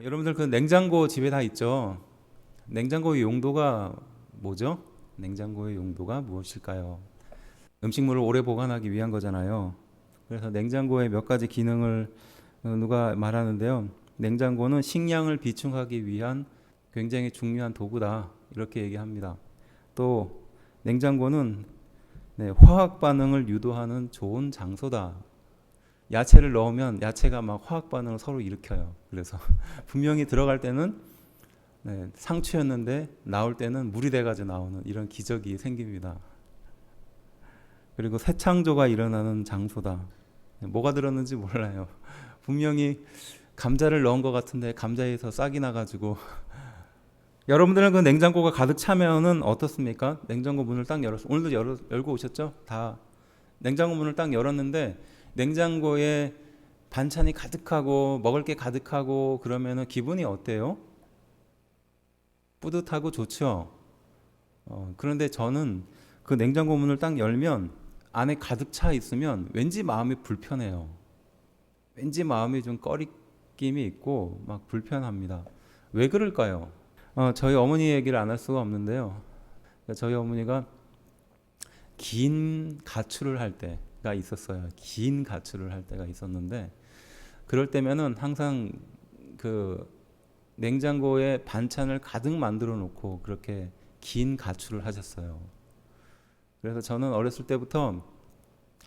여러분들 그 냉장고 집에 다 있죠? 냉장고의 용도가 뭐죠? 냉장고의 용도가 무엇일까요? 음식물을 오래 보관하기 위한 거잖아요. 그래서 냉장고의 몇 가지 기능을 누가 말하는데요. 냉장고는 식량을 비축하기 위한 굉장히 중요한 도구다. 이렇게 얘기합니다. 또 냉장고는 화학 반응을 유도하는 좋은 장소다. 야채를 넣으면 야채가 막 화학 반응을 서로 일으켜요. 그래서 분명히 들어갈 때는 상추였는데 나올 때는 물이 돼가지고 나오는 이런 기적이 생깁니다. 그리고 새 창조가 일어나는 장소다. 뭐가 들었는지 몰라요. 분명히 감자를 넣은 것 같은데 감자에서 싹이 나가지고 여러분들은 그 냉장고가 가득 차면은 어떻습니까? 냉장고 문을 딱 열었어. 오늘도 열고 오셨죠? 다 냉장고 문을 딱 열었는데 냉장고에 반찬이 가득하고 먹을 게 가득하고 그러면은 기분이 어때요? 뿌듯하고 좋죠. 그런데 저는 그 냉장고 문을 딱 열면 안에 가득 차 있으면 왠지 마음이 불편해요. 왠지 마음이 좀 꺼리낌이 있고 막 불편합니다. 왜 그럴까요? 저희 어머니 얘기를 안 할 수가 없는데요. 저희 어머니가 긴 가출을 할 때가 있었어요. 긴 가출을 할 때가 있었는데 그럴 때면은 항상 그 냉장고에 반찬을 가득 만들어 놓고 그렇게 긴 가출을 하셨어요. 그래서 저는 어렸을 때부터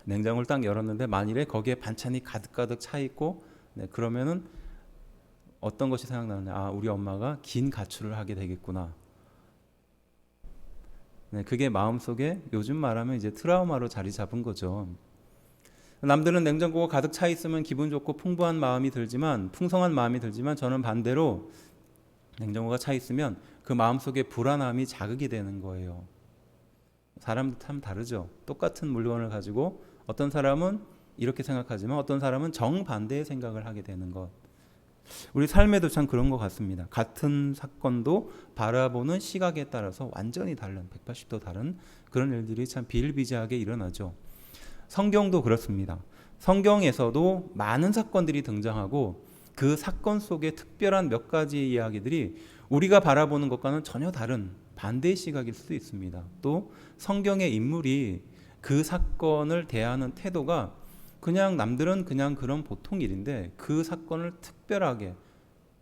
냉장고를 딱 열었는데 만일에 거기에 반찬이 가득가득 차 있고 그러면은 어떤 것이 생각나느냐. 우리 엄마가 긴 가출을 하게 되겠구나. 그게 마음속에 요즘 말하면 이제 트라우마로 자리 잡은 거죠. 남들은 냉장고가 가득 차 있으면 기분 좋고 풍성한 마음이 들지만 저는 반대로 냉장고가 차 있으면 그 마음속에 불안함이 자극이 되는 거예요. 사람도 참 다르죠. 똑같은 물건을 가지고 어떤 사람은 이렇게 생각하지만 어떤 사람은 정반대의 생각을 하게 되는 것. 우리 삶에도 참 그런 것 같습니다. 같은 사건도 바라보는 시각에 따라서 완전히 다른 180도 다른 그런 일들이 참 비일비재하게 일어나죠. 성경도 그렇습니다. 성경에서도 많은 사건들이 등장하고 그 사건 속에 특별한 몇 가지 이야기들이 우리가 바라보는 것과는 전혀 다른 반대의 시각일 수도 있습니다. 또 성경의 인물이 그 사건을 대하는 태도가 그냥 남들은 그냥 그런 보통 일인데 그 사건을 특별하게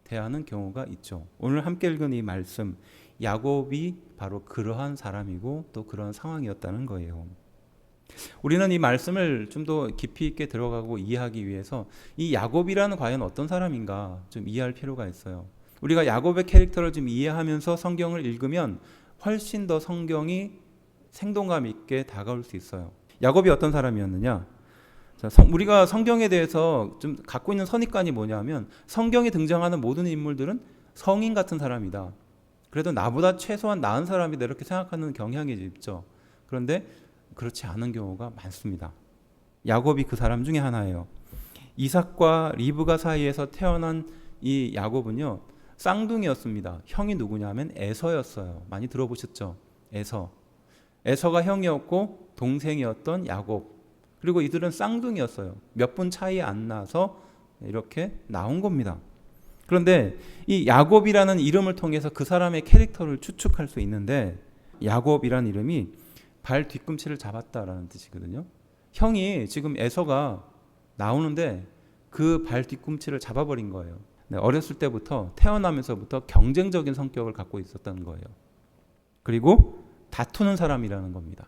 대하는 경우가 있죠. 오늘 함께 읽은 이 말씀, 야곱이 바로 그러한 사람이고 또 그런 상황이었다는 거예요. 우리는 이 말씀을 좀 더 깊이 있게 들어가고 이해하기 위해서 이 야곱이라는 과연 어떤 사람인가 좀 이해할 필요가 있어요. 우리가 야곱의 캐릭터를 좀 이해하면서 성경을 읽으면 훨씬 더 성경이 생동감 있게 다가올 수 있어요. 야곱이 어떤 사람이었느냐? 우리가 성경에 대해서 좀 갖고 있는 선입관이 뭐냐면 성경에 등장하는 모든 인물들은 성인 같은 사람이다. 그래도 나보다 최소한 나은 사람이다 이렇게 생각하는 경향이 있죠. 그런데 그렇지 않은 경우가 많습니다. 야곱이 그 사람 중에 하나예요. 이삭과 리브가 사이에서 태어난 이 야곱은요, 쌍둥이였습니다. 형이 누구냐면 에서였어요. 많이 들어보셨죠? 에서가 형이었고 동생이었던 야곱. 그리고 이들은 쌍둥이였어요. 몇 분 차이 안 나서 이렇게 나온 겁니다. 그런데 이 야곱이라는 이름을 통해서 그 사람의 캐릭터를 추측할 수 있는데 야곱이라는 이름이 발 뒤꿈치를 잡았다라는 뜻이거든요. 형이 지금 에서가 나오는데 그 발 뒤꿈치를 잡아버린 거예요. 어렸을 때부터 태어나면서부터 경쟁적인 성격을 갖고 있었던 거예요. 그리고 다투는 사람이라는 겁니다.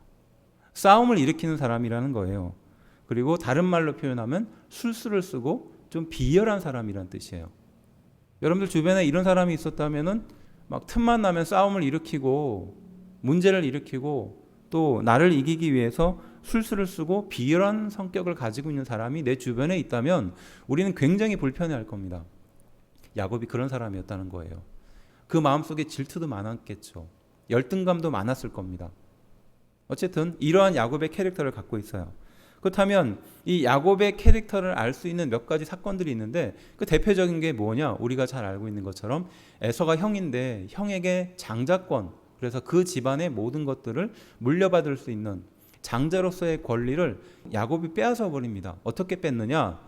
싸움을 일으키는 사람이라는 거예요. 그리고 다른 말로 표현하면 술수를 쓰고 좀 비열한 사람이라는 뜻이에요. 여러분들 주변에 이런 사람이 있었다면은 막 틈만 나면 싸움을 일으키고 문제를 일으키고 또 나를 이기기 위해서 술수를 쓰고 비열한 성격을 가지고 있는 사람이 내 주변에 있다면 우리는 굉장히 불편해할 겁니다. 야곱이 그런 사람이었다는 거예요. 그 마음속에 질투도 많았겠죠. 열등감도 많았을 겁니다. 어쨌든 이러한 야곱의 캐릭터를 갖고 있어요. 그렇다면 이 야곱의 캐릭터를 알 수 있는 몇 가지 사건들이 있는데 그 대표적인 게 뭐냐? 우리가 잘 알고 있는 것처럼 에서가 형인데 형에게 장자권, 그래서 그 집안의 모든 것들을 물려받을 수 있는 장자로서의 권리를 야곱이 빼앗아 버립니다. 어떻게 뺐느냐?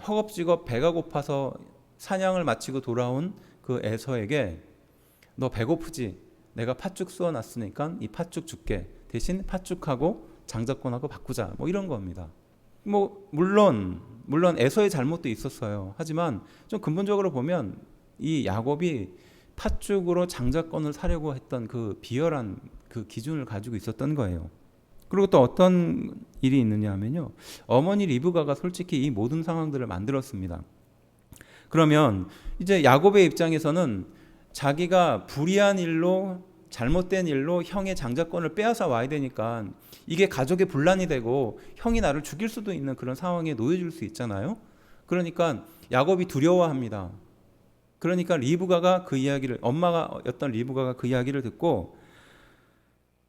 허겁지겁 배가 고파서 사냥을 마치고 돌아온 그 에서에게 너 배고프지? 내가 팥죽 쏘아놨으니까 이 팥죽 줄게. 대신 팥죽하고 장자권하고 바꾸자. 뭐 이런 겁니다. 뭐 물론 에서의 잘못도 있었어요. 하지만 좀 근본적으로 보면 이 야곱이 팥죽으로 장자권을 사려고 했던 그 비열한 그 기준을 가지고 있었던 거예요. 그리고 또 어떤 일이 있느냐 하면요. 어머니 리브가가 솔직히 이 모든 상황들을 만들었습니다. 그러면 이제 야곱의 입장에서는 자기가 불의한 일로 잘못된 일로 형의 장자권을 빼앗아 와야 되니까 이게 가족의 분란이 되고 형이 나를 죽일 수도 있는 그런 상황에 놓여질 수 있잖아요. 그러니까 야곱이 두려워합니다. 그러니까 리브가가 그 이야기를 엄마가였던 리브가가 그 이야기를 듣고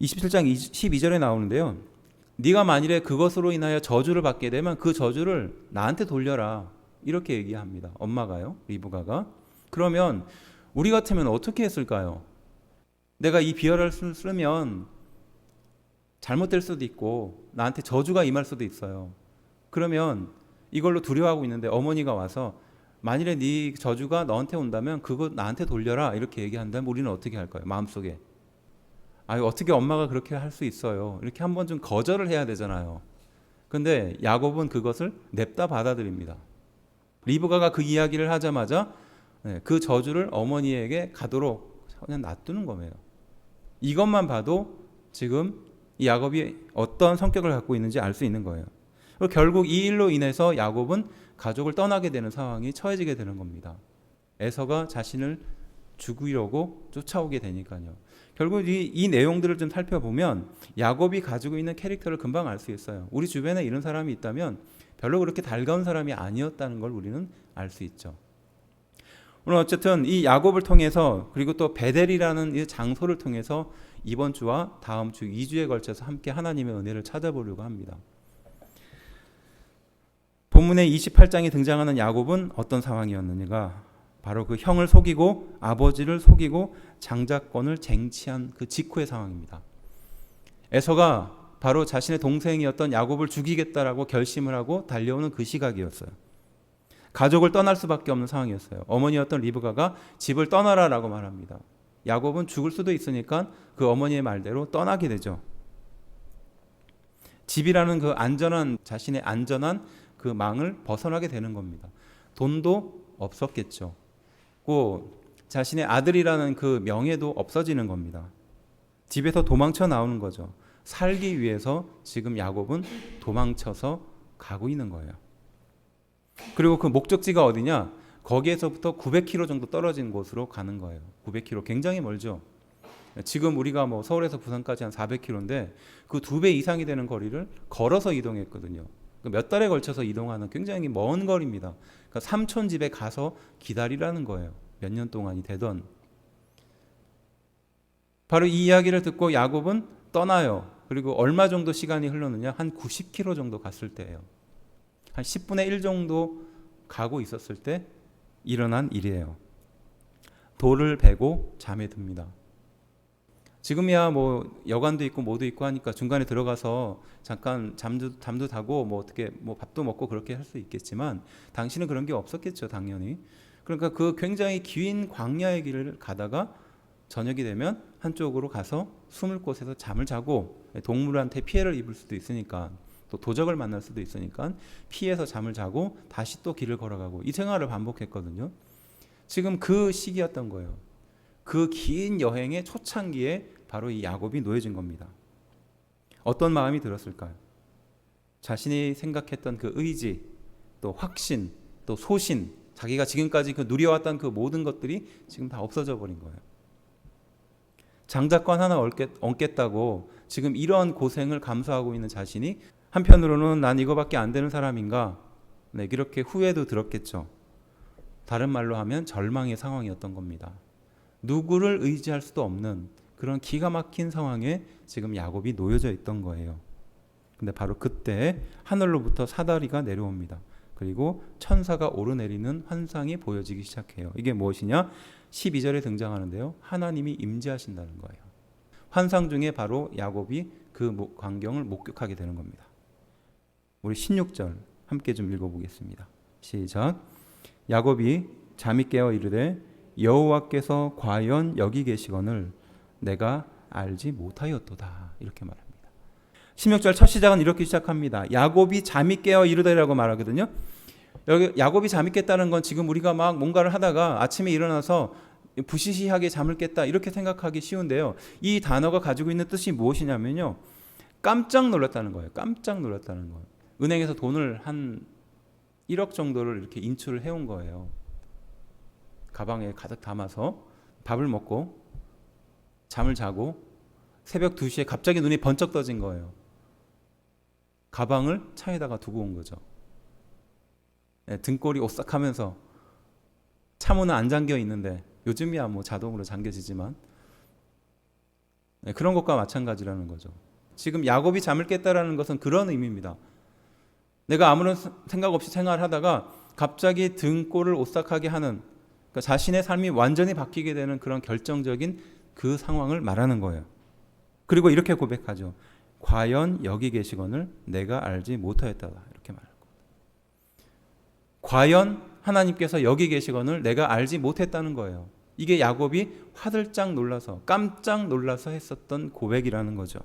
27장 12절에 나오는데요. 네가 만일에 그것으로 인하여 저주를 받게 되면 그 저주를 나한테 돌려라. 이렇게 얘기합니다. 엄마가요. 리브가가. 그러면 우리 같으면 어떻게 했을까요? 내가 이 비열을 쓰면 잘못될 수도 있고 나한테 저주가 임할 수도 있어요. 그러면 이걸로 두려워하고 있는데 어머니가 와서 만일에 네 저주가 너한테 온다면 그거 나한테 돌려라 이렇게 얘기한다면 우리는 어떻게 할까요? 마음속에 어떻게 엄마가 그렇게 할 수 있어요? 이렇게 한번 좀 거절을 해야 되잖아요. 근데 야곱은 그것을 냅다 받아들입니다. 리브가가 그 이야기를 하자마자 그 저주를 어머니에게 가도록 그냥 놔두는 거예요. 이것만 봐도 지금 이 야곱이 어떤 성격을 갖고 있는지 알 수 있는 거예요. 그리고 결국 이 일로 인해서 야곱은 가족을 떠나게 되는 상황이 처해지게 되는 겁니다. 에서가 자신을 죽이려고 쫓아오게 되니까요. 결국 이 내용들을 좀 살펴보면 야곱이 가지고 있는 캐릭터를 금방 알 수 있어요. 우리 주변에 이런 사람이 있다면 별로 그렇게 달가운 사람이 아니었다는 걸 우리는 알 수 있죠. 오늘 어쨌든 이 야곱을 통해서 그리고 또 베델이라는 이 장소를 통해서 이번 주와 다음 주 2주에 걸쳐서 함께 하나님의 은혜를 찾아보려고 합니다. 본문의 28장에 등장하는 야곱은 어떤 상황이었느냐가 바로 그 형을 속이고 아버지를 속이고 장자권을 쟁취한 그 직후의 상황입니다. 에서가 바로 자신의 동생이었던 야곱을 죽이겠다라고 결심을 하고 달려오는 그 시각이었어요. 가족을 떠날 수밖에 없는 상황이었어요. 어머니였던 리브가가 집을 떠나라라고 말합니다. 야곱은 죽을 수도 있으니까 그 어머니의 말대로 떠나게 되죠. 집이라는 그 자신의 안전한 그 망을 벗어나게 되는 겁니다. 돈도 없었겠죠. 고 자신의 아들이라는 그 명예도 없어지는 겁니다. 집에서 도망쳐 나오는 거죠. 살기 위해서 지금 야곱은 도망쳐서 가고 있는 거예요. 그리고 그 목적지가 어디냐? 거기에서부터 900km 정도 떨어진 곳으로 가는 거예요. 900km 굉장히 멀죠. 지금 우리가 뭐 서울에서 부산까지 한 400km인데 그 2배 이상이 되는 거리를 걸어서 이동했거든요. 몇 달에 걸쳐서 이동하는 굉장히 먼 거리입니다. 그러니까 삼촌 집에 가서 기다리라는 거예요. 몇 년 동안이 되던. 바로 이 이야기를 듣고 야곱은 떠나요. 그리고 얼마 정도 시간이 흘렀느냐? 한 90km 정도 갔을 때예요. 한 10분의 1 정도 가고 있었을 때 일어난 일이에요. 돌을 베고 잠에 듭니다. 지금이야 뭐 여관도 있고 뭐도 있고 하니까 중간에 들어가서 잠깐 잠도 자고 뭐 어떻게 뭐 밥도 먹고 그렇게 할 수 있겠지만 당시는 그런 게 없었겠죠, 당연히. 그러니까 그 굉장히 긴 광야의 길을 가다가 저녁이 되면 한쪽으로 가서 숨을 곳에서 잠을 자고 동물한테 피해를 입을 수도 있으니까 또 도적을 만날 수도 있으니까 피해서 잠을 자고 다시 또 길을 걸어가고 이 생활을 반복했거든요. 지금 그 시기였던 거예요. 그 긴 여행의 초창기에 바로 이 야곱이 놓여진 겁니다. 어떤 마음이 들었을까요? 자신이 생각했던 그 의지, 또 확신, 또 소신, 자기가 지금까지 그 누려왔던 그 모든 것들이 지금 다 없어져 버린 거예요. 장자권 하나 얻겠다고 지금 이런 고생을 감수하고 있는 자신이 한편으로는 난 이거밖에 안 되는 사람인가? 네, 이렇게 후회도 들었겠죠. 다른 말로 하면 절망의 상황이었던 겁니다. 누구를 의지할 수도 없는 그런 기가 막힌 상황에 지금 야곱이 놓여져 있던 거예요. 근데 바로 그때 하늘로부터 사다리가 내려옵니다. 그리고 천사가 오르내리는 환상이 보여지기 시작해요. 이게 무엇이냐? 12절에 등장하는데요. 하나님이 임재하신다는 거예요. 환상 중에 바로 야곱이 그 광경을 목격하게 되는 겁니다. 우리 16절 함께 좀 읽어보겠습니다. 시작. 야곱이 잠이 깨어 이르되 여호와께서 과연 여기 계시거늘 내가 알지 못하였도다. 이렇게 말합니다. 16절 첫 시작은 이렇게 시작합니다. 야곱이 잠이 깨어 이르되라고 말하거든요. 여기 야곱이 잠이 깼다는 건 지금 우리가 막 뭔가를 하다가 아침에 일어나서 부시시하게 잠을 깼다 이렇게 생각하기 쉬운데요. 이 단어가 가지고 있는 뜻이 무엇이냐면요. 깜짝 놀랐다는 거예요. 깜짝 놀랐다는 거예요. 은행에서 돈을 한 1억 정도를 이렇게 인출을 해온 거예요. 가방에 가득 담아서 밥을 먹고 잠을 자고 새벽 2시에 갑자기 눈이 번쩍 떠진 거예요. 가방을 차에다가 두고 온 거죠. 등골이 오싹하면서 차문은 안 잠겨 있는데 요즘이야 뭐 자동으로 잠겨지지만 그런 것과 마찬가지라는 거죠. 지금 야곱이 잠을 깼다라는 것은 그런 의미입니다. 내가 아무런 생각 없이 생활하다가 갑자기 등골을 오싹하게 하는 그러니까 자신의 삶이 완전히 바뀌게 되는 그런 결정적인 그 상황을 말하는 거예요. 그리고 이렇게 고백하죠. 과연 여기 계시거늘 내가 알지 못하였다. 이렇게 말합니다. 과연 하나님께서 여기 계시거늘 내가 알지 못했다는 거예요. 이게 야곱이 화들짝 놀라서 깜짝 놀라서 했었던 고백이라는 거죠.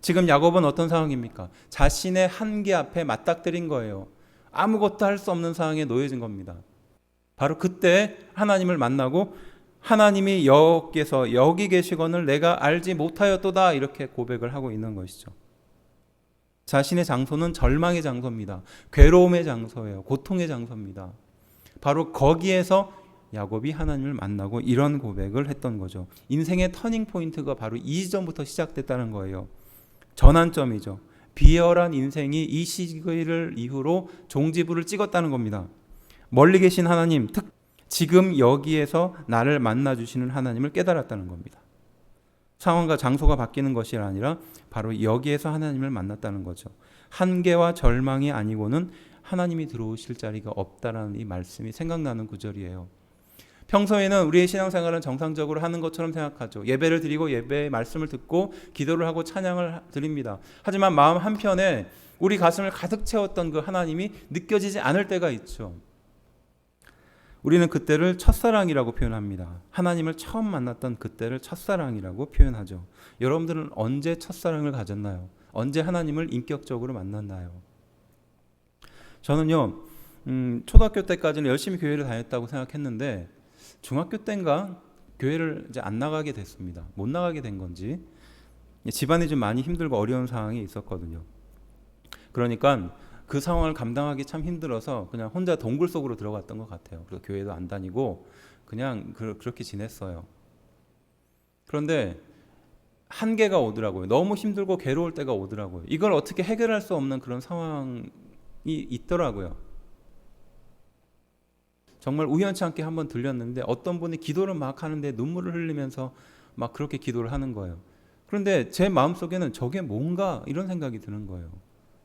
지금 야곱은 어떤 상황입니까? 자신의 한계 앞에 맞닥뜨린 거예요. 아무것도 할 수 없는 상황에 놓여진 겁니다. 바로 그때 하나님을 만나고 하나님이 여호와께서 여기 계시거늘 내가 알지 못하였도다 이렇게 고백을 하고 있는 것이죠. 자신의 장소는 절망의 장소입니다. 괴로움의 장소예요. 고통의 장소입니다. 바로 거기에서 야곱이 하나님을 만나고 이런 고백을 했던 거죠. 인생의 터닝 포인트가 바로 이 지점부터 시작됐다는 거예요. 전환점이죠. 비열한 인생이 이 시기를 이후로 종지부를 찍었다는 겁니다. 멀리 계신 하나님, 지금 여기에서 나를 만나주시는 하나님을 깨달았다는 겁니다. 상황과 장소가 바뀌는 것이 아니라 바로 여기에서 하나님을 만났다는 거죠. 한계와 절망이 아니고는 하나님이 들어오실 자리가 없다라는 이 말씀이 생각나는 구절이에요. 평소에는 우리의 신앙생활은 정상적으로 하는 것처럼 생각하죠. 예배를 드리고 예배의 말씀을 듣고 기도를 하고 찬양을 드립니다. 하지만 마음 한편에 우리 가슴을 가득 채웠던 그 하나님이 느껴지지 않을 때가 있죠. 우리는 그때를 첫사랑이라고 표현합니다. 하나님을 처음 만났던 그때를 첫사랑이라고 표현하죠. 여러분들은 언제 첫사랑을 가졌나요? 언제 하나님을 인격적으로 만났나요? 저는요, 초등학교 때까지는 열심히 교회를 다녔다고 생각했는데 중학교 때인가 교회를 이제 안 나가게 됐습니다. 못 나가게 된 건지 집안이 좀 많이 힘들고 어려운 상황이 있었거든요. 그러니까 그 상황을 감당하기 참 힘들어서 그냥 혼자 동굴 속으로 들어갔던 것 같아요. 그래서 교회도 안 다니고 그냥 그렇게 지냈어요. 그런데 한계가 오더라고요. 너무 힘들고 괴로울 때가 오더라고요. 이걸 어떻게 해결할 수 없는 그런 상황이 있더라고요. 정말 우연치 않게 한번 들렸는데 어떤 분이 기도를 막 하는데 눈물을 흘리면서 막 그렇게 기도를 하는 거예요. 그런데 제 마음속에는 저게 뭔가 이런 생각이 드는 거예요.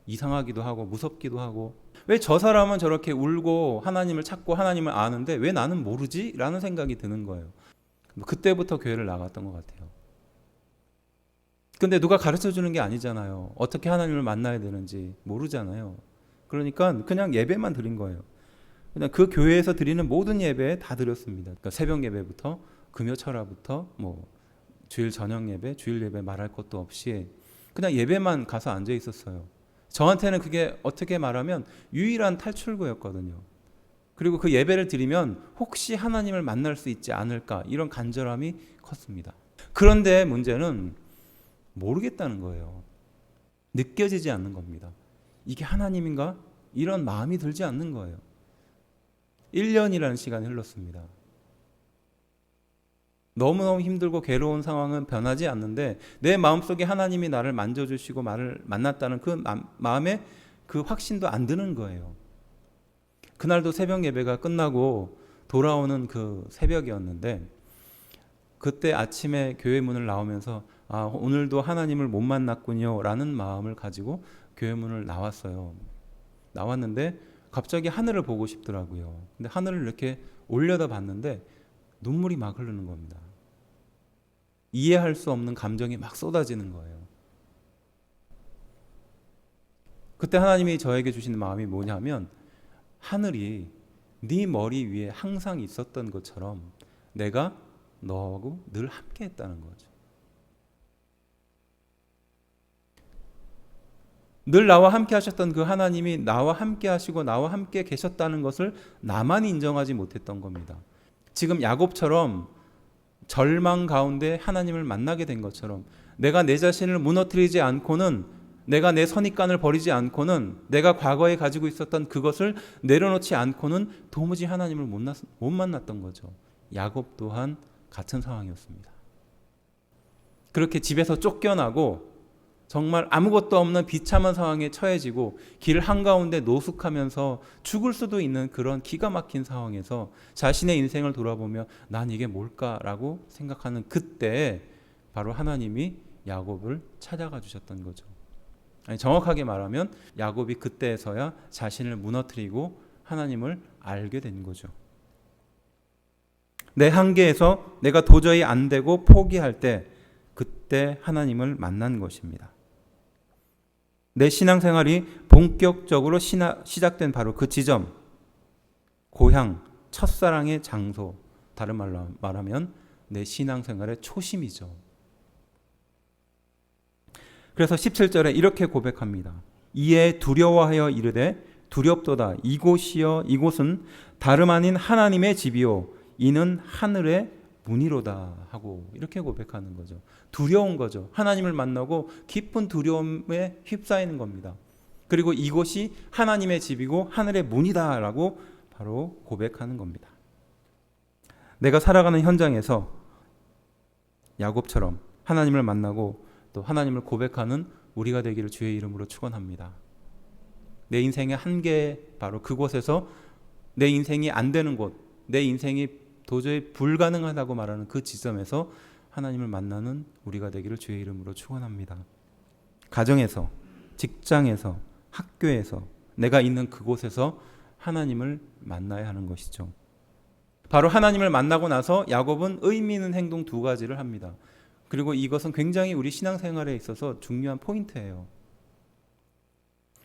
이상하기도 하고 무섭기도 하고 왜 저 사람은 저렇게 울고 하나님을 찾고 하나님을 아는데 왜 나는 모르지? 라는 생각이 드는 거예요. 그때부터 교회를 나갔던 것 같아요. 근데 누가 가르쳐 주는 게 아니잖아요. 어떻게 하나님을 만나야 되는지 모르잖아요. 그러니까 그냥 예배만 드린 거예요. 그냥 그 교회에서 드리는 모든 예배에 다 드렸습니다. 그러니까 새벽 예배부터 금요 철야부터 뭐 주일 저녁 예배, 주일 예배 말할 것도 없이 그냥 예배만 가서 앉아 있었어요. 저한테는 그게 어떻게 말하면 유일한 탈출구였거든요. 그리고 그 예배를 드리면 혹시 하나님을 만날 수 있지 않을까 이런 간절함이 컸습니다. 그런데 문제는 모르겠다는 거예요. 느껴지지 않는 겁니다. 이게 하나님인가? 이런 마음이 들지 않는 거예요. 1년이라는 시간이 흘렀습니다. 너무너무 힘들고 괴로운 상황은 변하지 않는데 내 마음속에 하나님이 나를 만져주시고 나를 만났다는 그 마음에 그 확신도 안 드는 거예요. 그날도 새벽 예배가 끝나고 돌아오는 그 새벽이었는데 그때 아침에 교회 문을 나오면서 아, 오늘도 하나님을 못 만났군요 라는 마음을 가지고 교회 문을 나왔어요. 나왔는데 갑자기 하늘을 보고 싶더라고요. 근데 하늘을 이렇게 올려다 봤는데 눈물이 막 흐르는 겁니다. 이해할 수 없는 감정이 막 쏟아지는 거예요. 그때 하나님이 저에게 주시는 마음이 뭐냐면 하늘이 네 머리 위에 항상 있었던 것처럼 내가 너하고 늘 함께 했다는 거죠. 늘 나와 함께 하셨던 그 하나님이 나와 함께 하시고 나와 함께 계셨다는 것을 나만 인정하지 못했던 겁니다. 지금 야곱처럼 절망 가운데 하나님을 만나게 된 것처럼 내가 내 자신을 무너뜨리지 않고는, 내가 내 선입관을 버리지 않고는, 내가 과거에 가지고 있었던 그것을 내려놓지 않고는 도무지 하나님을 못 만났던 거죠. 야곱 또한 같은 상황이었습니다. 그렇게 집에서 쫓겨나고 정말 아무것도 없는 비참한 상황에 처해지고 길 한가운데 노숙하면서 죽을 수도 있는 그런 기가 막힌 상황에서 자신의 인생을 돌아보며 난 이게 뭘까라고 생각하는 그때 바로 하나님이 야곱을 찾아가 주셨던 거죠. 아니, 정확하게 말하면 야곱이 그때에서야 자신을 무너뜨리고 하나님을 알게 된 거죠. 내 한계에서 내가 도저히 안 되고 포기할 때 그때 하나님을 만난 것입니다. 내 신앙생활이 본격적으로 시작된 바로 그 지점, 고향, 첫사랑의 장소, 다른 말로 말하면 내 신앙생활의 초심이죠. 그래서 17절에 이렇게 고백합니다. 이에 두려워하여 이르되 두렵도다. 이곳이여 이곳은 다름 아닌 하나님의 집이요 이는 하늘의 문이로다 하고 이렇게 고백하는 거죠. 두려운 거죠. 하나님을 만나고 깊은 두려움에 휩싸이는 겁니다. 그리고 이곳이 하나님의 집이고 하늘의 문이다라고 바로 고백하는 겁니다. 내가 살아가는 현장에서 야곱처럼 하나님을 만나고 또 하나님을 고백하는 우리가 되기를 주의 이름으로 축원합니다. 내 인생의 한계 바로 그곳에서 내 인생이 안 되는 곳, 내 인생이 도저히 불가능하다고 말하는 그 지점에서 하나님을 만나는 우리가 되기를 주의 이름으로 축원합니다. 가정에서, 직장에서, 학교에서, 내가 있는 그곳에서 하나님을 만나야 하는 것이죠. 바로 하나님을 만나고 나서 야곱은 의미 있는 행동 두 가지를 합니다. 그리고 이것은 굉장히 우리 신앙생활에 있어서 중요한 포인트예요.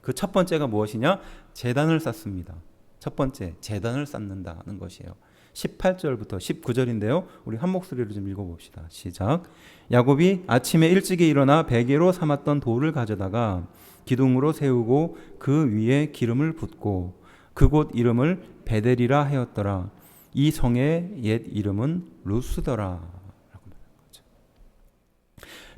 그 첫 번째가 무엇이냐? 제단을 쌓습니다. 첫 번째, 제단을 쌓는다는 것이에요. 18절부터 19절인데요. 우리 한 목소리로 좀 읽어봅시다. 시작. 야곱이 아침에 일찍이 일어나 베개로 삼았던 돌을 가져다가 기둥으로 세우고 그 위에 기름을 붓고 그곳 이름을 베델이라 하였더라. 이 성의 옛 이름은 루스더라.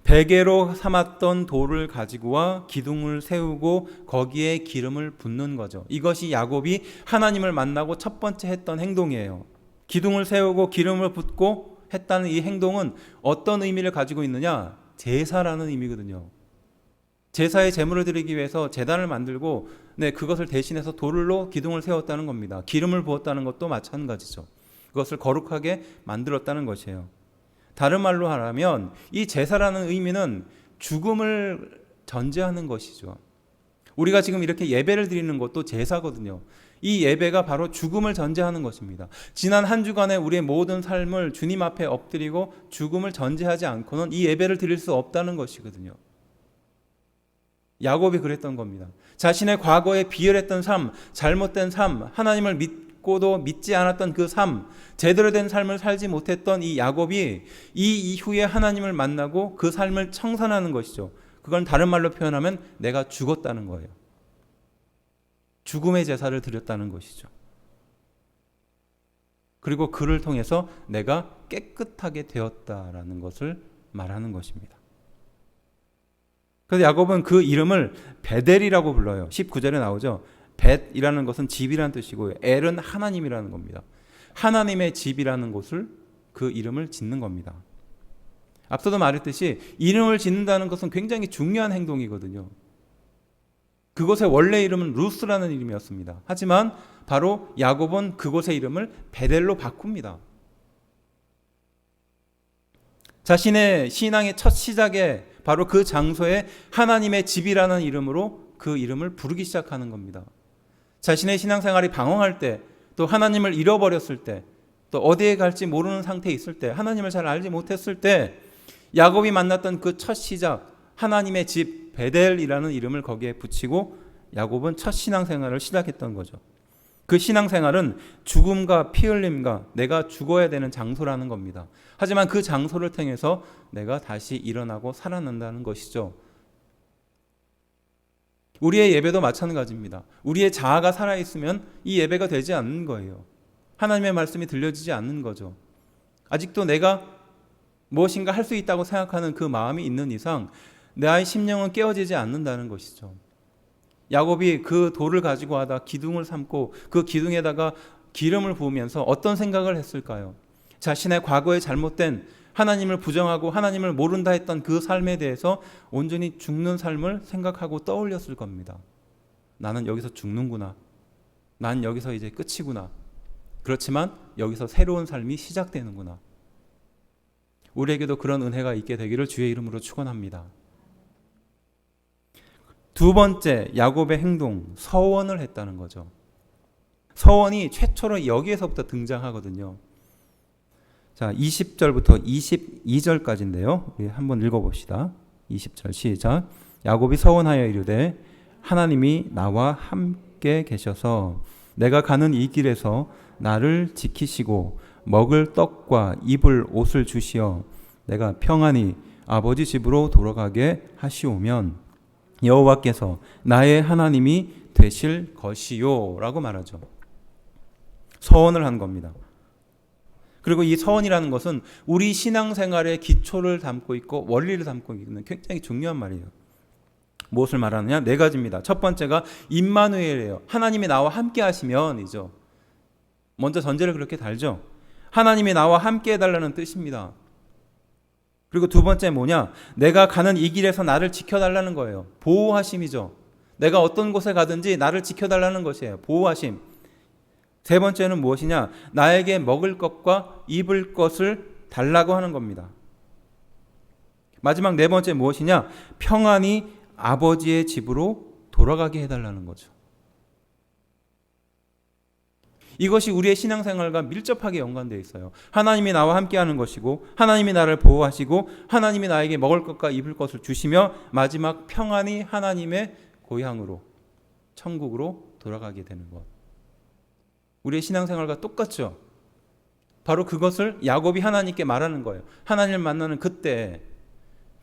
베개로 삼았던 돌을 가지고 와 기둥을 세우고 거기에 기름을 붓는 거죠. 이것이 야곱이 하나님을 만나고 첫 번째 했던 행동이에요. 기둥을 세우고 기름을 붓고 했다는 이 행동은 어떤 의미를 가지고 있느냐? 제사라는 의미거든요. 제사의 제물을 드리기 위해서 제단을 만들고 그것을 대신해서 돌로 기둥을 세웠다는 겁니다. 기름을 부었다는 것도 마찬가지죠. 그것을 거룩하게 만들었다는 것이에요. 다른 말로 하면 이 제사라는 의미는 죽음을 전제하는 것이죠. 우리가 지금 이렇게 예배를 드리는 것도 제사거든요. 이 예배가 바로 죽음을 전제하는 것입니다. 지난 한 주간의 우리의 모든 삶을 주님 앞에 엎드리고 죽음을 전제하지 않고는 이 예배를 드릴 수 없다는 것이거든요. 야곱이 그랬던 겁니다. 자신의 과거에 비열했던 삶, 잘못된 삶, 하나님을 믿고도 믿지 않았던 그 삶, 제대로 된 삶을 살지 못했던 이 야곱이 이 이후에 하나님을 만나고 그 삶을 청산하는 것이죠. 그건 다른 말로 표현하면 내가 죽었다는 거예요. 죽음의 제사를 드렸다는 것이죠. 그리고 그를 통해서 내가 깨끗하게 되었다라는 것을 말하는 것입니다. 그래서 야곱은 그 이름을 베델이라고 불러요. 19절에 나오죠. 벳이라는 것은 집이라는 뜻이고요. 엘은 하나님이라는 겁니다. 하나님의 집이라는 곳을 그 이름을 짓는 겁니다. 앞서도 말했듯이 이름을 짓는다는 것은 굉장히 중요한 행동이거든요. 그곳의 원래 이름은 루스라는 이름이었습니다. 하지만 바로 야곱은 그곳의 이름을 베델로 바꿉니다. 자신의 신앙의 첫 시작에 바로 그 장소에 하나님의 집이라는 이름으로 그 이름을 부르기 시작하는 겁니다. 자신의 신앙생활이 방황할 때, 또 하나님을 잃어버렸을 때, 또 어디에 갈지 모르는 상태에 있을 때, 하나님을 잘 알지 못했을 때 야곱이 만났던 그 첫 시작, 하나님의 집 베델이라는 이름을 거기에 붙이고 야곱은 첫 신앙생활을 시작했던 거죠. 그 신앙생활은 죽음과 피 흘림과 내가 죽어야 되는 장소라는 겁니다. 하지만 그 장소를 통해서 내가 다시 일어나고 살아난다는 것이죠. 우리의 예배도 마찬가지입니다. 우리의 자아가 살아있으면 이 예배가 되지 않는 거예요. 하나님의 말씀이 들려지지 않는 거죠. 아직도 내가 무엇인가 할 수 있다고 생각하는 그 마음이 있는 이상 나의 심령은 깨어지지 않는다는 것이죠. 야곱이 그 돌을 가지고 하다 기둥을 삼고 그 기둥에다가 기름을 부으면서 어떤 생각을 했을까요? 자신의 과거에 잘못된 하나님을 부정하고 하나님을 모른다 했던 그 삶에 대해서 온전히 죽는 삶을 생각하고 떠올렸을 겁니다. 나는 여기서 죽는구나. 난 여기서 이제 끝이구나. 그렇지만 여기서 새로운 삶이 시작되는구나. 우리에게도 그런 은혜가 있게 되기를 주의 이름으로 축원합니다. 두 번째, 야곱의 행동, 서원을 했다는 거죠. 서원이 최초로 여기에서부터 등장하거든요. 자, 20절부터 22절까지인데요. 한번 읽어봅시다. 20절 시작. 야곱이 서원하여 이르되 하나님이 나와 함께 계셔서 내가 가는 이 길에서 나를 지키시고 먹을 떡과 입을 옷을 주시어 내가 평안히 아버지 집으로 돌아가게 하시오면 여호와께서 나의 하나님이 되실 것이요 라고 말하죠. 서원을 한 겁니다. 그리고 이 서원이라는 것은 우리 신앙생활의 기초를 담고 있고 원리를 담고 있는 굉장히 중요한 말이에요. 무엇을 말하느냐? 네 가지입니다. 첫 번째가 임마누엘이에요. 하나님이 나와 함께 하시면이죠. 먼저 전제를 그렇게 달죠. 하나님이 나와 함께 해달라는 뜻입니다. 그리고 두 번째 뭐냐? 내가 가는 이 길에서 나를 지켜달라는 거예요. 보호하심이죠. 내가 어떤 곳에 가든지 나를 지켜달라는 것이에요. 보호하심. 세 번째는 무엇이냐? 나에게 먹을 것과 입을 것을 달라고 하는 겁니다. 마지막 네 번째 무엇이냐? 평안히 아버지의 집으로 돌아가게 해달라는 거죠. 이것이 우리의 신앙생활과 밀접하게 연관되어 있어요. 하나님이 나와 함께하는 것이고 하나님이 나를 보호하시고 하나님이 나에게 먹을 것과 입을 것을 주시며 마지막 평안히 하나님의 고향으로 천국으로 돌아가게 되는 것. 우리의 신앙생활과 똑같죠. 바로 그것을 야곱이 하나님께 말하는 거예요. 하나님을 만나는 그때.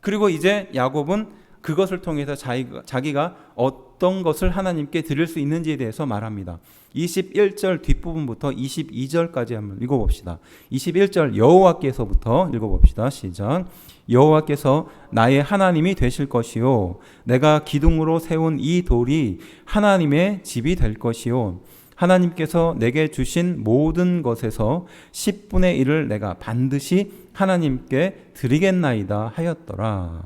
그리고 이제 야곱은 그것을 통해서 자기가 어떤 것을 하나님께 드릴 수 있는지에 대해서 말합니다. 21절 뒷부분부터 22절까지 한번 읽어봅시다. 21절 여호와께서부터 읽어봅시다. 시작. 여호와께서 나의 하나님이 되실 것이요 내가 기둥으로 세운 이 돌이 하나님의 집이 될 것이요 하나님께서 내게 주신 모든 것에서 10분의 1을 내가 반드시 하나님께 드리겠나이다 하였더라.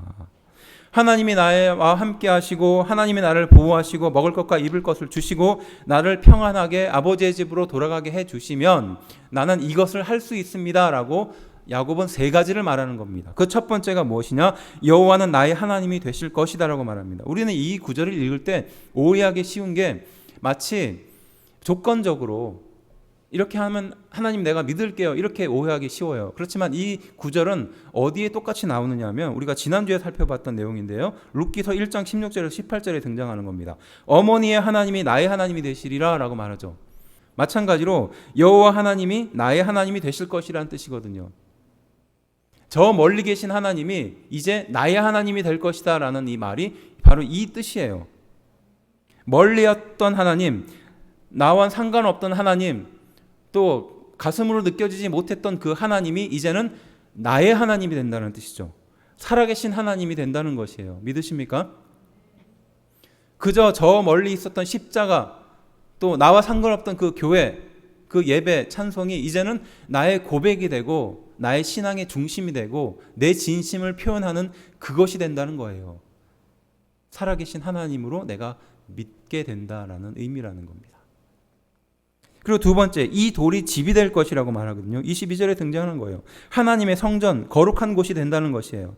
하나님이 나와 함께 하시고 하나님이 나를 보호하시고 먹을 것과 입을 것을 주시고 나를 평안하게 아버지의 집으로 돌아가게 해주시면 나는 이것을 할 수 있습니다 라고 야곱은 세 가지를 말하는 겁니다. 그 첫 번째가 무엇이냐? 여호와는 나의 하나님이 되실 것이다 라고 말합니다. 우리는 이 구절을 읽을 때 오해하기 쉬운 게 마치 조건적으로 이렇게 하면 하나님 내가 믿을게요 이렇게 오해하기 쉬워요. 그렇지만 이 구절은 어디에 똑같이 나오느냐 하면 우리가 지난주에 살펴봤던 내용인데요. 룻기서 1장 16절에서 18절에 등장하는 겁니다. 어머니의 하나님이 나의 하나님이 되시리라 라고 말하죠. 마찬가지로 여호와 하나님이 나의 하나님이 되실 것이라는 뜻이거든요. 저 멀리 계신 하나님이 이제 나의 하나님이 될 것이다 라는 이 말이 바로 이 뜻이에요. 멀리였던 하나님, 나와 상관없던 하나님, 또 가슴으로 느껴지지 못했던 그 하나님이 이제는 나의 하나님이 된다는 뜻이죠. 살아계신 하나님이 된다는 것이에요. 믿으십니까? 그저 저 멀리 있었던 십자가, 또 나와 상관없던 그 교회, 그 예배, 찬송이 이제는 나의 고백이 되고 나의 신앙의 중심이 되고 내 진심을 표현하는 그것이 된다는 거예요. 살아계신 하나님으로 내가 믿게 된다라는 의미라는 겁니다. 그리고 두 번째, 이 돌이 집이 될 것이라고 말하거든요. 22절에 등장하는 거예요. 하나님의 성전, 거룩한 곳이 된다는 것이에요.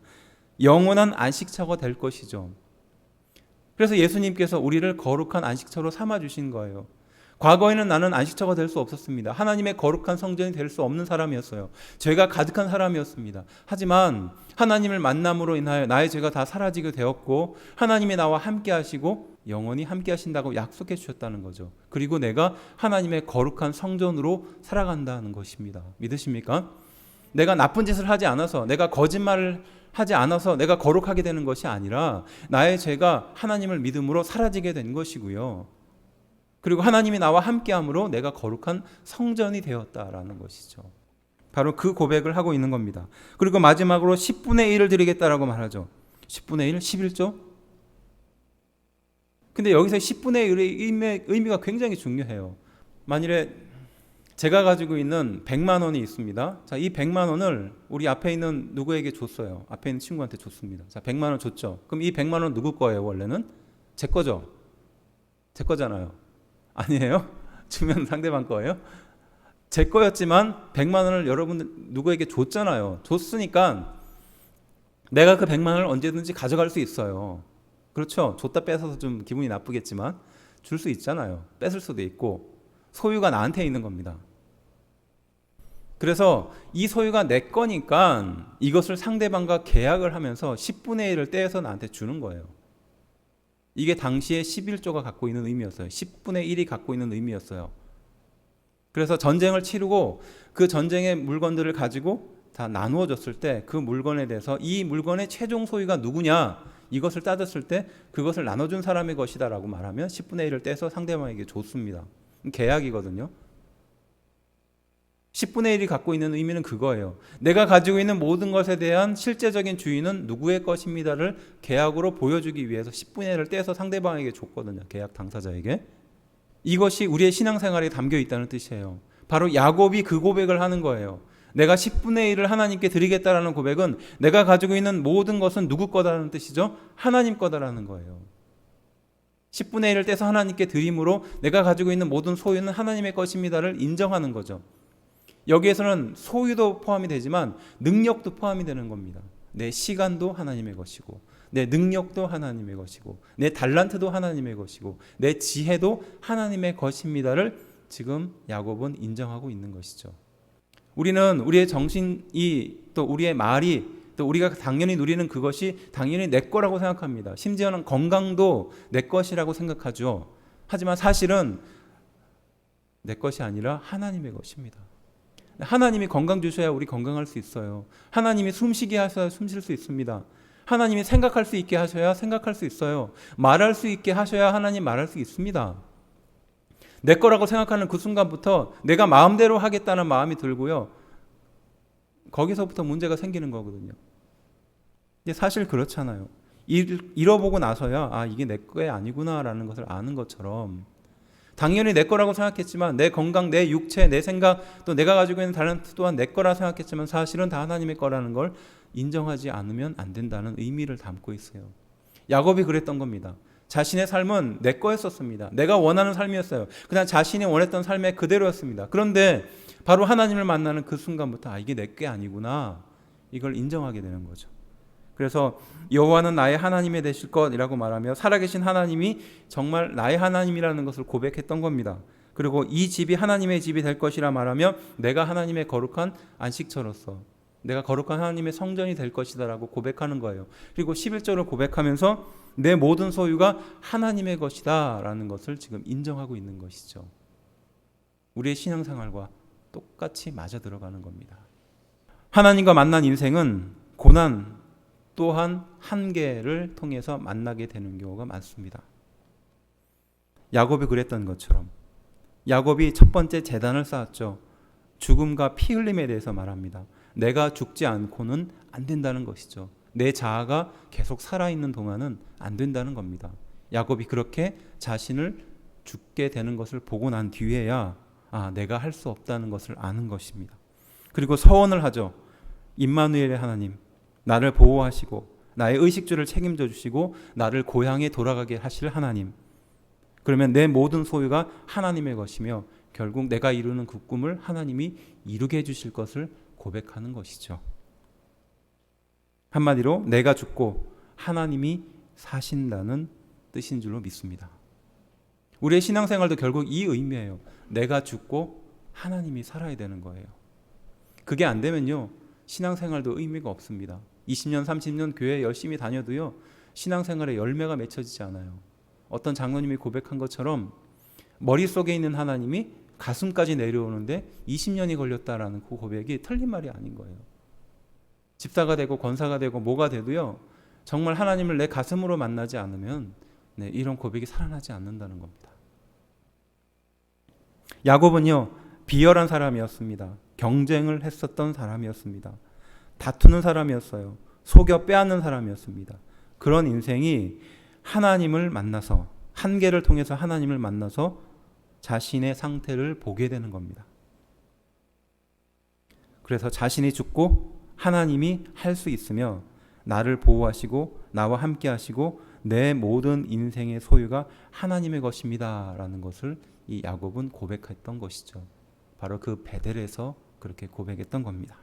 영원한 안식처가 될 것이죠. 그래서 예수님께서 우리를 거룩한 안식처로 삼아주신 거예요. 과거에는 나는 안식처가 될 수 없었습니다. 하나님의 거룩한 성전이 될 수 없는 사람이었어요. 죄가 가득한 사람이었습니다. 하지만 하나님을 만남으로 인하여 나의 죄가 다 사라지게 되었고 하나님이 나와 함께 하시고 영원히 함께 하신다고 약속해 주셨다는 거죠. 그리고 내가 하나님의 거룩한 성전으로 살아간다는 것입니다. 믿으십니까? 내가 나쁜 짓을 하지 않아서, 내가 거짓말을 하지 않아서 내가 거룩하게 되는 것이 아니라 나의 죄가 하나님을 믿음으로 사라지게 된 것이고요. 그리고 하나님이 나와 함께함으로 내가 거룩한 성전이 되었다라는 것이죠. 바로 그 고백을 하고 있는 겁니다. 그리고 마지막으로 10분의 1을 드리겠다라고 말하죠. 10분의 1, 11조? 근데 여기서 10분의 1의 의미가 굉장히 중요해요. 만일에 제가 가지고 있는 100만 원이 있습니다. 자, 이 100만 원을 우리 앞에 있는 누구에게 줬어요. 앞에 있는 친구한테 줬습니다. 자, 100만 원 줬죠. 그럼 이 100만 원 누구 거예요, 원래는? 제 거죠. 제 거잖아요. 아니에요? 주면 상대방 거예요? 제 거였지만 100만 원을 여러분 누구에게 줬잖아요. 줬으니까 내가 그 100만 원을 언제든지 가져갈 수 있어요. 그렇죠? 줬다 뺏어서 좀 기분이 나쁘겠지만 줄 수 있잖아요. 뺏을 수도 있고 소유가 나한테 있는 겁니다. 그래서 이 소유가 내 거니까 이것을 상대방과 계약을 하면서 10분의 1을 떼서 나한테 주는 거예요. 이게 당시에 11조가 갖고 있는 의미였어요. 10분의 1이 갖고 있는 의미였어요. 그래서 전쟁을 치르고 그 전쟁의 물건들을 가지고 다 나누어 줬을 때 그 물건에 대해서 이 물건의 최종 소유가 누구냐, 이것을 따졌을 때 그것을 나눠준 사람의 것이다 라고 말하면 10분의 1을 떼서 상대방에게 줬습니다. 계약이거든요. 10분의 1이 갖고 있는 의미는 그거예요. 내가 가지고 있는 모든 것에 대한 실제적인 주인은 누구의 것입니다를 계약으로 보여주기 위해서 10분의 1을 떼서 상대방에게 줬거든요. 계약 당사자에게. 이것이 우리의 신앙생활에 담겨 있다는 뜻이에요. 바로 야곱이 그 고백을 하는 거예요. 내가 10분의 1을 하나님께 드리겠다라는 고백은 내가 가지고 있는 모든 것은 누구 거다라는 뜻이죠? 하나님 거다라는 거예요. 10분의 1을 떼서 하나님께 드림으로 내가 가지고 있는 모든 소유는 하나님의 것입니다를 인정하는 거죠. 여기에서는 소유도 포함이 되지만 능력도 포함이 되는 겁니다. 내 시간도 하나님의 것이고 내 능력도 하나님의 것이고 내 달란트도 하나님의 것이고 내 지혜도 하나님의 것입니다를 지금 야곱은 인정하고 있는 것이죠. 우리는 우리의 정신이 또 우리의 말이 또 우리가 당연히 누리는 그것이 당연히 내 거라고 생각합니다. 심지어는 건강도 내 것이라고 생각하죠. 하지만 사실은 내 것이 아니라 하나님의 것입니다. 하나님이 건강 주셔야 우리 건강할 수 있어요. 하나님이 숨쉬게 하셔야 숨 쉴 수 있습니다. 하나님이 생각할 수 있게 하셔야 생각할 수 있어요. 말할 수 있게 하셔야 하나님 말할 수 있습니다. 내 거라고 생각하는 그 순간부터 내가 마음대로 하겠다는 마음이 들고요. 거기서부터 문제가 생기는 거거든요. 근데 사실 그렇잖아요. 잃어보고 나서야 아 이게 내 거 아니구나라는 것을 아는 것처럼 당연히 내 거라고 생각했지만 내 건강, 내 육체, 내 생각 또 내가 가지고 있는 탤런트 또한 내 거라 생각했지만 사실은 다 하나님의 거라는 걸 인정하지 않으면 안 된다는 의미를 담고 있어요. 야곱이 그랬던 겁니다. 자신의 삶은 내 거였었습니다. 내가 원하는 삶이었어요. 그냥 자신이 원했던 삶의 그대로였습니다. 그런데 바로 하나님을 만나는 그 순간부터 아 이게 내 게 아니구나 이걸 인정하게 되는 거죠. 그래서 여호와는 나의 하나님이 되실 것이라고 말하며 살아계신 하나님이 정말 나의 하나님이라는 것을 고백했던 겁니다. 그리고 이 집이 하나님의 집이 될 것이라 말하며 내가 하나님의 거룩한 안식처로서 내가 거룩한 하나님의 성전이 될 것이다 라고 고백하는 거예요. 그리고 11절을 고백하면서 내 모든 소유가 하나님의 것이다 라는 것을 지금 인정하고 있는 것이죠. 우리의 신앙생활과 똑같이 맞아 들어가는 겁니다. 하나님과 만난 인생은 고난 또한 한계를 통해서 만나게 되는 경우가 많습니다. 야곱이 그랬던 것처럼 야곱이 첫 번째 제단을 쌓았죠. 죽음과 피 흘림에 대해서 말합니다. 내가 죽지 않고는 안 된다는 것이죠. 내 자아가 계속 살아있는 동안은 안 된다는 겁니다. 야곱이 그렇게 자신을 죽게 되는 것을 보고 난 뒤에야 내가 할 수 없다는 것을 아는 것입니다. 그리고 서원을 하죠. 임마누엘의 하나님, 나를 보호하시고 나의 의식주를 책임져 주시고 나를 고향에 돌아가게 하실 하나님. 그러면 내 모든 소유가 하나님의 것이며 결국 내가 이루는 그 꿈을 하나님이 이루게 해주실 것을 고백하는 것이죠. 한마디로 내가 죽고 하나님이 사신다는 뜻인 줄로 믿습니다. 우리의 신앙생활도 결국 이 의미예요. 내가 죽고 하나님이 살아야 되는 거예요. 그게 안 되면요 신앙생활도 의미가 없습니다. 20년 30년 교회 열심히 다녀도요 신앙생활에 열매가 맺혀지지 않아요. 어떤 장로님이 고백한 것처럼 머릿속에 있는 하나님이 가슴까지 내려오는데 20년이 걸렸다라는 그 고백이 틀린 말이 아닌 거예요. 집사가 되고 권사가 되고 뭐가 돼도요, 정말 하나님을 내 가슴으로 만나지 않으면 이런 고백이 살아나지 않는다는 겁니다. 야곱은요, 비열한 사람이었습니다. 경쟁을 했었던 사람이었습니다. 다투는 사람이었어요. 속여 빼앗는 사람이었습니다. 그런 인생이 하나님을 만나서, 한계를 통해서 하나님을 만나서 자신의 상태를 보게 되는 겁니다. 그래서 자신이 죽고 하나님이 할 수 있으며 나를 보호하시고 나와 함께 하시고 내 모든 인생의 소유가 하나님의 것입니다 라는 것을 이 야곱은 고백했던 것이죠. 바로 그 베델에서 그렇게 고백했던 겁니다.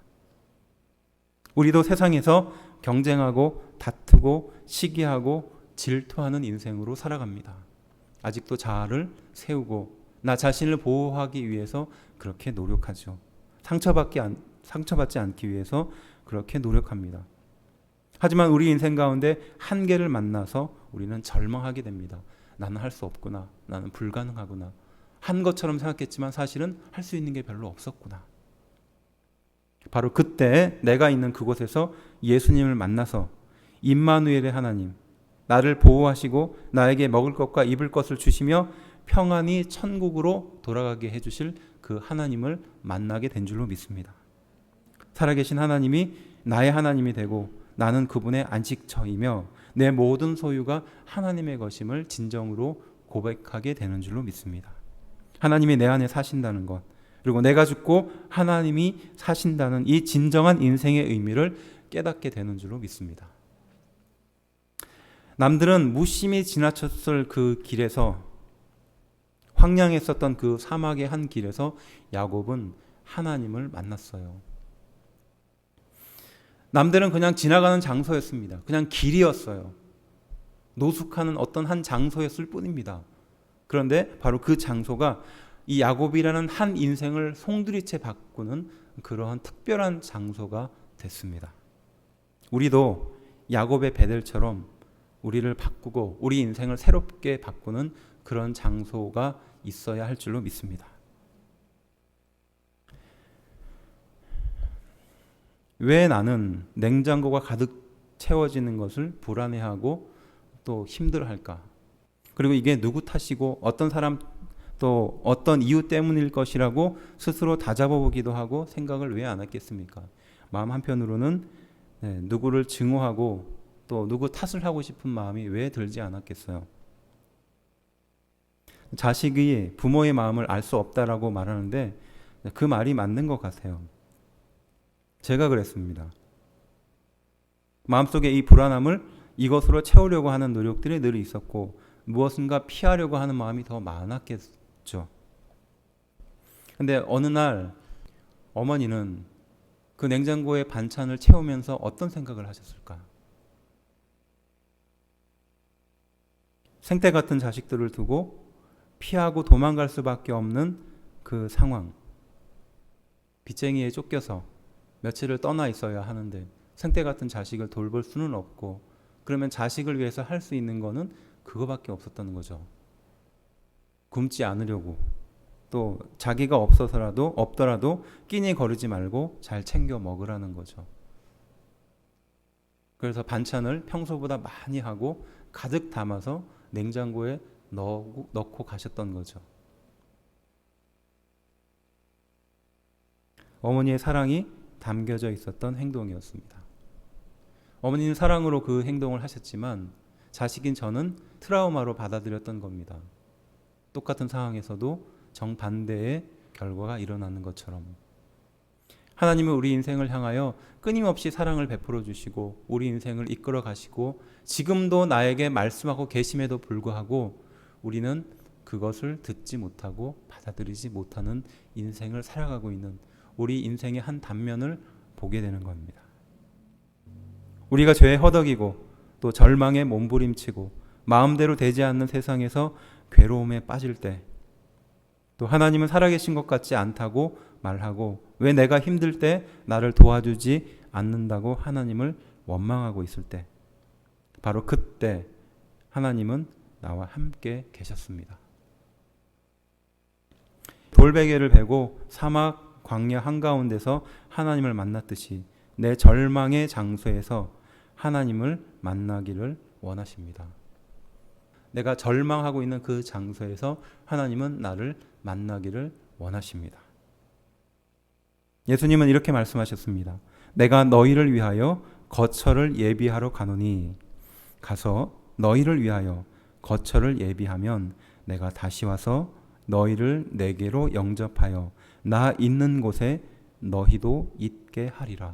우리도 세상에서 경쟁하고 다투고 시기하고 질투하는 인생으로 살아갑니다. 아직도 자아를 세우고 나 자신을 보호하기 위해서 그렇게 노력하죠. 상처받지 않기 위해서 그렇게 노력합니다. 하지만 우리 인생 가운데 한계를 만나서 우리는 절망하게 됩니다. 나는 할 수 없구나. 나는 불가능하구나. 한 것처럼 생각했지만 사실은 할 수 있는 게 별로 없었구나. 바로 그때 내가 있는 그곳에서 예수님을 만나서 임마누엘의 하나님, 나를 보호하시고 나에게 먹을 것과 입을 것을 주시며 평안히 천국으로 돌아가게 해주실 그 하나님을 만나게 된 줄로 믿습니다. 살아계신 하나님이 나의 하나님이 되고 나는 그분의 안식처이며 내 모든 소유가 하나님의 것임을 진정으로 고백하게 되는 줄로 믿습니다. 하나님이 내 안에 사신다는 것, 그리고 내가 죽고 하나님이 사신다는 이 진정한 인생의 의미를 깨닫게 되는 줄로 믿습니다. 남들은 무심히 지나쳤을 그 길에서, 황량했었던 그 사막의 한 길에서 야곱은 하나님을 만났어요. 남들은 그냥 지나가는 장소였습니다. 그냥 길이었어요. 노숙하는 어떤 한 장소였을 뿐입니다. 그런데 바로 그 장소가 이 야곱이라는 한 인생을 송두리째 바꾸는 그러한 특별한 장소가 됐습니다. 우리도 야곱의 베델처럼 우리를 바꾸고 우리 인생을 새롭게 바꾸는 그런 장소가 있어야 할 줄로 믿습니다. 왜 나는 냉장고가 가득 채워지는 것을 불안해하고 또 힘들어할까? 그리고 이게 누구 탓이고 어떤 사람 또 어떤 이유 때문일 것이라고 스스로 다잡아보기도 하고 생각을 왜 안 했겠습니까? 마음 한편으로는 누구를 증오하고 또 누구 탓을 하고 싶은 마음이 왜 들지 않았겠어요? 자식이 부모의 마음을 알 수 없다라고 말하는데 그 말이 맞는 것 같아요. 제가 그랬습니다. 마음속에 이 불안함을 이것으로 채우려고 하는 노력들이 늘 있었고 무엇인가 피하려고 하는 마음이 더 많았겠죠. 근데 어느 날 어머니는 그 냉장고에 반찬을 채우면서 어떤 생각을 하셨을까? 생태 같은 자식들을 두고 피하고 도망갈 수밖에 없는 그 상황. 빚쟁이에 쫓겨서 며칠을 떠나 있어야 하는데 생태 같은 자식을 돌볼 수는 없고 그러면 자식을 위해서 할 수 있는 거는 그거밖에 없었다는 거죠. 굶지 않으려고 또 자기가 없더라도 끼니 거르지 말고 잘 챙겨 먹으라는 거죠. 그래서 반찬을 평소보다 많이 하고 가득 담아서 냉장고에 넣고 가셨던 거죠. 어머니의 사랑이 담겨져 있었던 행동이었습니다. 어머니는 사랑으로 그 행동을 하셨지만 자식인 저는 트라우마로 받아들였던 겁니다. 똑같은 상황에서도 정반대의 결과가 일어나는 것처럼 하나님은 우리 인생을 향하여 끊임없이 사랑을 베풀어 주시고 우리 인생을 이끌어 가시고 지금도 나에게 말씀하고 계심에도 불구하고 우리는 그것을 듣지 못하고 받아들이지 못하는 인생을 살아가고 있는 우리 인생의 한 단면을 보게 되는 겁니다. 우리가 죄에 허덕이고 또 절망에 몸부림치고 마음대로 되지 않는 세상에서 괴로움에 빠질 때 또 하나님은 살아계신 것 같지 않다고 말하고 왜 내가 힘들 때 나를 도와주지 않는다고 하나님을 원망하고 있을 때 바로 그때 하나님은 나와 함께 계셨습니다. 돌베개를 베고 사막 광야 한가운데서 하나님을 만났듯이 내 절망의 장소에서 하나님을 만나기를 원하십니다. 내가 절망하고 있는 그 장소에서 하나님은 나를 만나기를 원하십니다. 예수님은 이렇게 말씀하셨습니다. 내가 너희를 위하여 거처를 예비하러 가노니 가서 너희를 위하여 거처를 예비하면 내가 다시 와서 너희를 내게로 영접하여 나 있는 곳에 너희도 있게 하리라.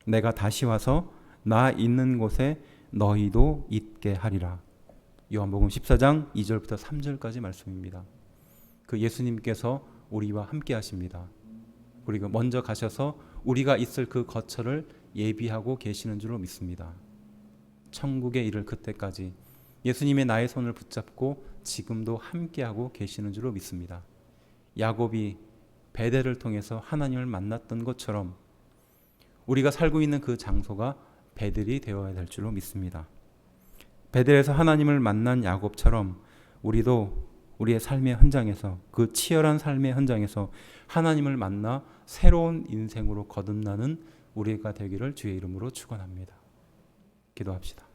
내가 다시 와서 나 있는 곳에 너희도 있게 하리라. 요한복음 14장 2절부터 3절까지 말씀입니다. 그 예수님께서 우리와 함께 하십니다. 그리고 먼저 가셔서 우리가 있을 그 거처를 예비하고 계시는 줄로 믿습니다. 천국에 이를 그때까지 예수님의 나의 손을 붙잡고 지금도 함께하고 계시는 줄로 믿습니다. 야곱이 베델을 통해서 하나님을 만났던 것처럼 우리가 살고 있는 그 장소가 베델이 되어야 될 줄로 믿습니다. 베델에서 하나님을 만난 야곱처럼 우리도 우리의 삶의 현장에서, 그 치열한 삶의 현장에서 하나님을 만나 새로운 인생으로 거듭나는 우리가 되기를 주의 이름으로 축원합니다. 기도합시다.